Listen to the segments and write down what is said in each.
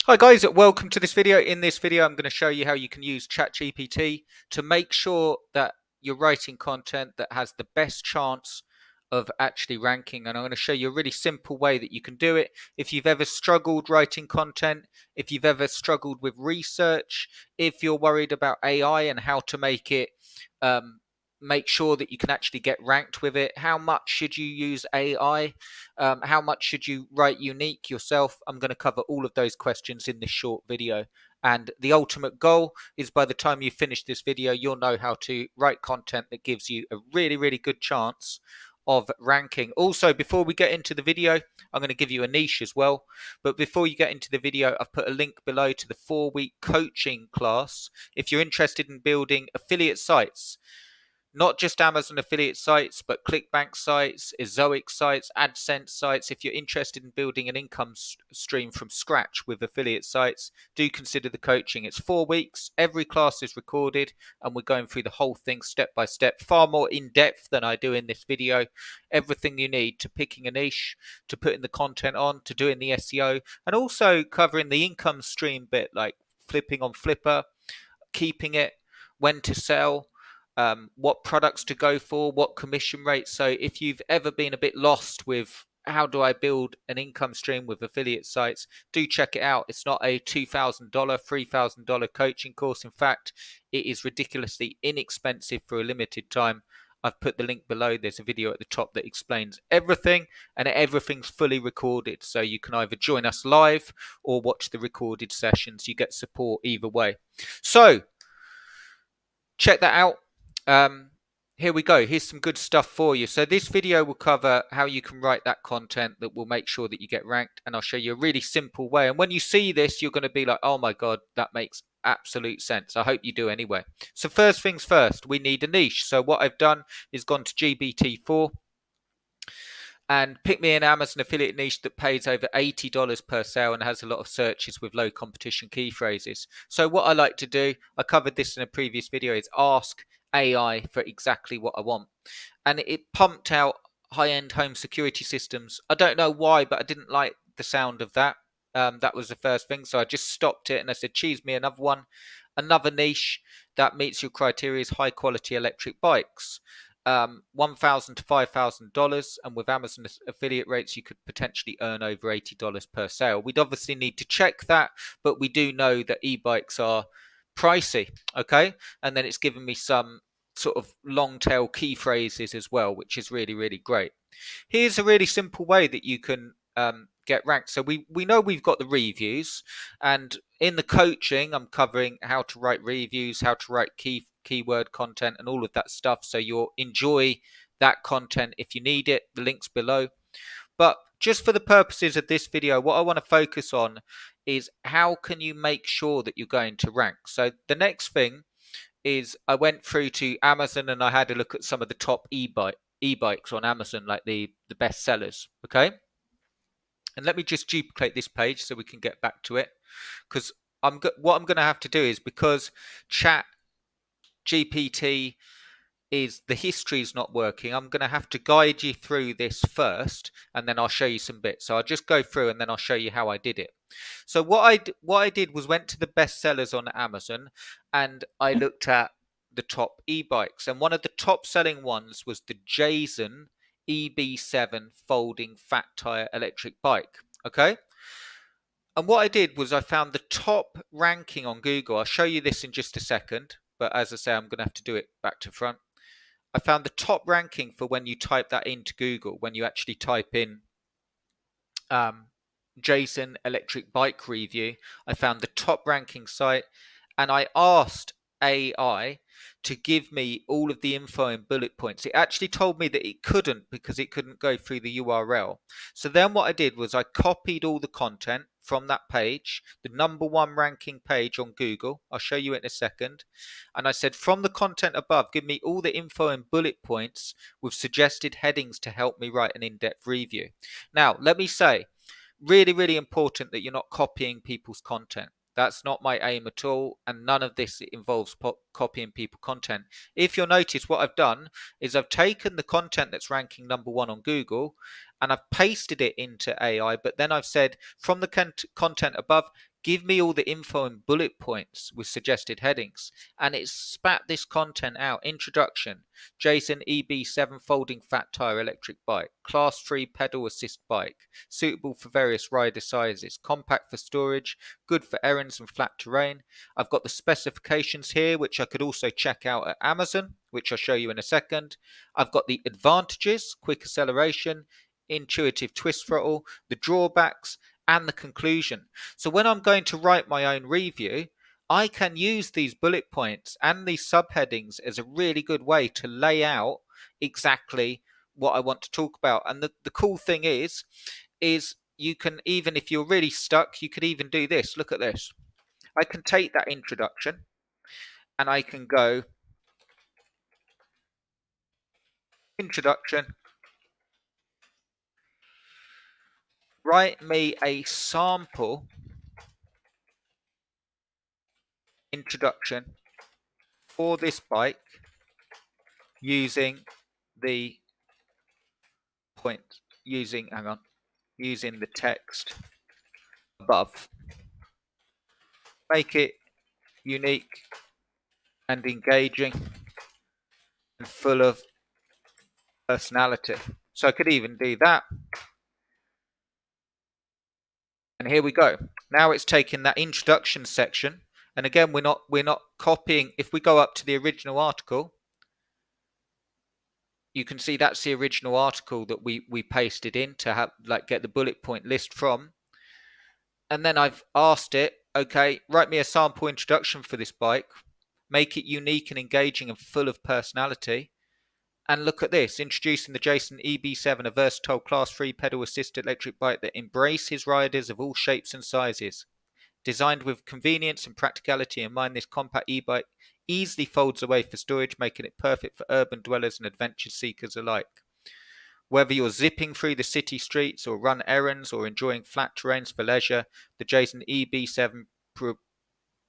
Hi guys, welcome to this video. In this video, I'm going to show you how you can use ChatGPT to make sure that you're writing content that has the best chance of actually ranking. And I'm going to show you a really simple way that you can do it. If you've ever struggled writing content, if you've ever struggled with research, if you're worried about AI and how to make it make sure that you can actually get ranked with it. How much should you use AI? How much should you write unique yourself? I'm going to cover all of those questions in this short video. And the ultimate goal is by the time you finish this video, you'll know how to write content that gives you a really, really good chance of ranking. Also, before we get into the video, I'm going to give you a niche as well. But before you get into the video, I've put a link below to the 4-week coaching class. If you're interested in building affiliate sites, not just Amazon affiliate sites, but ClickBank sites, Ezoic sites, AdSense sites. If you're interested in building an income stream from scratch with affiliate sites, do consider the coaching. It's 4 weeks. Every class is recorded, and we're going through the whole thing step by step, far more in depth than I do in this video. Everything you need to picking a niche, to putting the content on, to doing the SEO, and also covering the income stream bit, like flipping on Flipper, keeping it, when to sell, what products to go for, what commission rates. So if you've ever been a bit lost with how do I build an income stream with affiliate sites, do check it out. It's not a $2,000, $3,000 coaching course. In fact, it is ridiculously inexpensive for a limited time. I've put the link below. There's a video at the top that explains everything, and everything's fully recorded. So you can either join us live or watch the recorded sessions. You get support either way. So check that out. Here we go. Here's some good stuff for you. So this video will cover how you can write that content that will make sure that you get ranked, and I'll show you a really simple way. And when you see this, you're going to be like, oh my God, that makes absolute sense. I hope you do anyway. So first things first, we need a niche. So what I've done is gone to GPT-4 and pick me an Amazon affiliate niche that pays over $80 per sale and has a lot of searches with low competition key phrases. So what I like to do, I covered this in a previous video, is ask AI for exactly what I want. And it pumped out high-end home security systems. I don't know why, but I didn't like the sound of that. That was the first thing. So I just stopped it and I said, choose me another one. Another niche that meets your criteria is high quality electric bikes. $1,000 to $5,000, and with Amazon affiliate rates, you could potentially earn over $80 per sale. We'd obviously need to check that, but we do know that e-bikes are pricey, okay? And then it's given me some sort of long tail key phrases as well, which is really, really great. Here's a really simple way that you can get ranked. So we know we've got the reviews, and in the coaching, I'm covering how to write reviews, how to write keyword content, and all of that stuff. So you'll enjoy that content if you need it. The link's below. But just for the purposes of this video, what I want to focus on is how can you make sure that you're going to rank. So the next thing is I went through to Amazon and I had a look at some of the top e-bikes on Amazon, like the best sellers. Okay. And let me just duplicate this page so we can get back to it, because what I'm going to have to do is, because Chat GPT is the history is not working, I'm going to have to guide you through this first, and then I'll show you some bits. So I'll just go through and then I'll show you how I did it. So what I did was went to the best sellers on Amazon and I looked at the top e-bikes, and one of the top selling ones was the Jason EB7 folding fat tire electric bike. Okay. And what I did was I found the top ranking on Google. I'll show you this in just a second, but as I say, I'm going to have to do it back to front. I found the top ranking for when you type that into Google, when you actually type in Jason electric bike review. I found the top ranking site, and I asked AI to give me all of the info and bullet points. It actually told me that it couldn't because it couldn't go through the URL. So then what I did was I copied all the content from that page, the #1 ranking page on Google. I'll show you it in a second. And I said, from the content above, give me all the info and bullet points with suggested headings to help me write an in-depth review. Now, let me say, really, really important that you're not copying people's content. That's not my aim at all, and none of this involves copying people content. If you'll notice, what I've done is I've taken the content that's ranking #1 on Google and I've pasted it into AI, but then I've said, from the content above, give me all the info and bullet points with suggested headings. And it spat this content out. Introduction: Jason EB7 folding fat tire electric bike, class 3 pedal assist bike, suitable for various rider sizes, compact for storage, good for errands and flat terrain. I've got the specifications here, which I could also check out at Amazon, which I'll show you in a second. I've got the advantages: quick acceleration, intuitive twist throttle, the drawbacks, and the conclusion. So when I'm going to write my own review, I can use these bullet points and these subheadings as a really good way to lay out exactly what I want to talk about. And the cool thing is you can, even if you're really stuck, you could even do this. Look at this. I can take that introduction and I can go introduction, write me a sample introduction for this bike using the point, using the text above. Make it unique and engaging and full of personality. So I could even do that. And here we go. Now it's taking that introduction section, and again we're not copying. If we go up to the original article, you can see that's the original article that we pasted in to have, like, get the bullet point list from. And then I've asked it, okay, write me a sample introduction for this bike, make it unique and engaging and full of personality. And look at this, introducing the Jason EB7, a versatile class 3 pedal assisted electric bike that embraces riders of all shapes and sizes. Designed with convenience and practicality in mind, this compact e-bike easily folds away for storage, making it perfect for urban dwellers and adventure seekers alike. Whether you're zipping through the city streets or run errands or enjoying flat terrains for leisure, the Jason EB7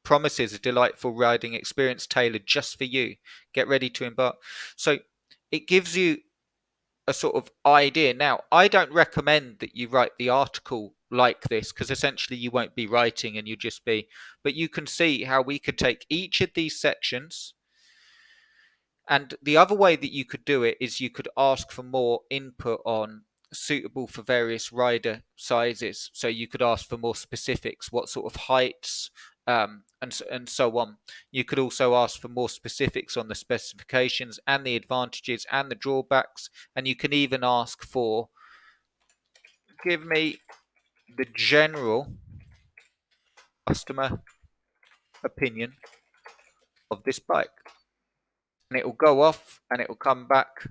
promises a delightful riding experience tailored just for you. Get ready to embark. So it gives you a sort of idea. Now, I don't recommend that you write the article like this, because essentially you won't be writing and you just be, but you can see how we could take each of these sections. And the other way that you could do it is you could ask for more input on suitable for various rider sizes. So you could ask for more specifics, what sort of heights, and so on. You could also ask for more specifics on the specifications and the advantages and the drawbacks. And you can even ask for, give me the general customer opinion of this bike. And it will go off and it will come back.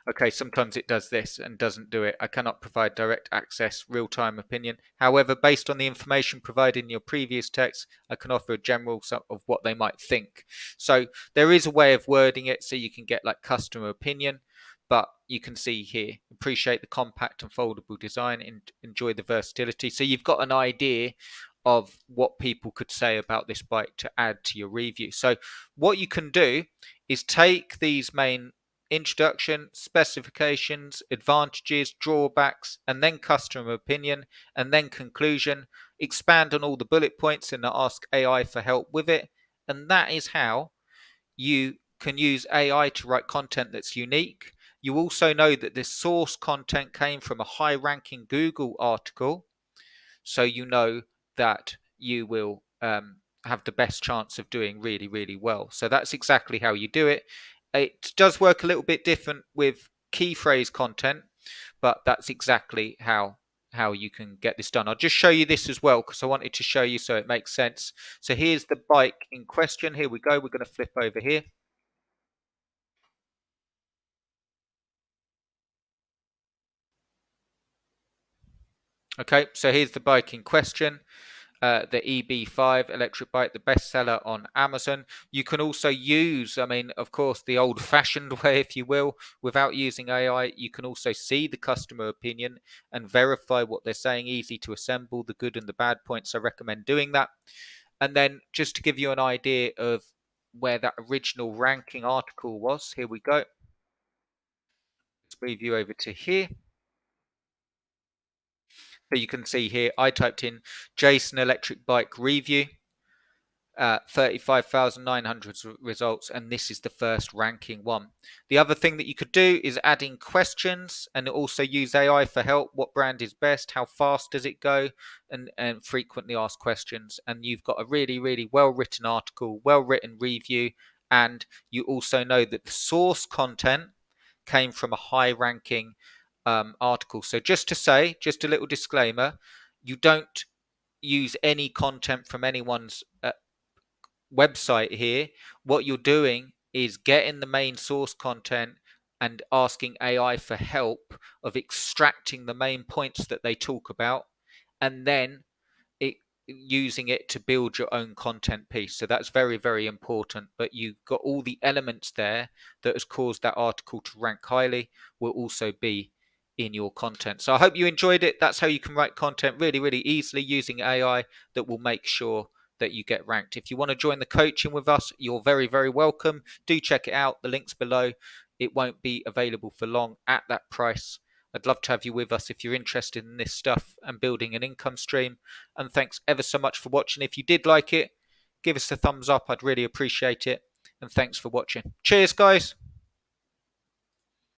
Okay, sometimes it does this and doesn't do it. I cannot provide direct access, real-time opinion. However, based on the information provided in your previous text, I can offer a general of what they might think. So there is a way of wording it so you can get like customer opinion, but you can see here, appreciate the compact and foldable design and enjoy the versatility. So you've got an idea of what people could say about this bike to add to your review. So what you can do is take these main introduction, specifications, advantages, drawbacks, and then customer opinion, and then conclusion, expand on all the bullet points and ask AI for help with it. And that is how you can use AI to write content that's unique. You also know that this source content came from a high ranking Google article, so you know that you will have the best chance of doing really, really well. So that's exactly how you do it. It does work a little bit different with key phrase content, but that's exactly how you can get this done. I'll just show you this as well because I wanted to show you so it makes sense. So here's the bike in question. Here we go. We're going to flip over here. Okay, so here's the bike in question. The EB5 electric bike, the bestseller on Amazon. You can also use, I mean, of course, the old-fashioned way, if you will, without using AI. You can also see the customer opinion and verify what they're saying. Easy to assemble the good and the bad points. I recommend doing that. And then just to give you an idea of where that original ranking article was, here we go. Let's move you over to here. So you can see here, I typed in Jason electric bike review, 35,900 results, and this is the first ranking one. The other thing that you could do is add in questions and also use AI for help. What brand is best? How fast does it go? And frequently asked questions. And you've got a really, really well written article, well written review, and you also know that the source content came from a high ranking article. So just to say, just a little disclaimer, you don't use any content from anyone's website here. What you're doing is getting the main source content and asking AI for help of extracting the main points that they talk about, and then it using it to build your own content piece. So that's very, very important. But you've got all the elements there that has caused that article to rank highly will also be in your content. So I hope you enjoyed it. That's how you can write content really, really easily using AI that will make sure that you get ranked. If you want to join the coaching with us, you're very, very welcome. Do check it out. The link's below. It won't be available for long at that price. I'd love to have you with us if you're interested in this stuff and building an income stream. And thanks ever so much for watching. If you did like it, give us a thumbs up. I'd really appreciate it. And thanks for watching. Cheers, guys.